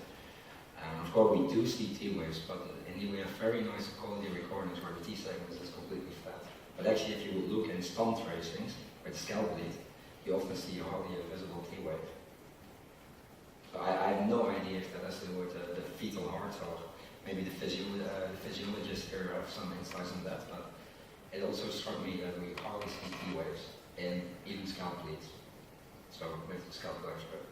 And of course we do see T waves, but indeed we have very nice quality recordings where the T segment is completely flat. But actually if you would look in stump tracings with scalp lead, you often see hardly a visible T wave. So I have no idea if that has to do with the fetal heart, or maybe the physiologists here have some insights on that, but it also struck me that we hardly see T waves in even scalp leads. So with the scalp expert.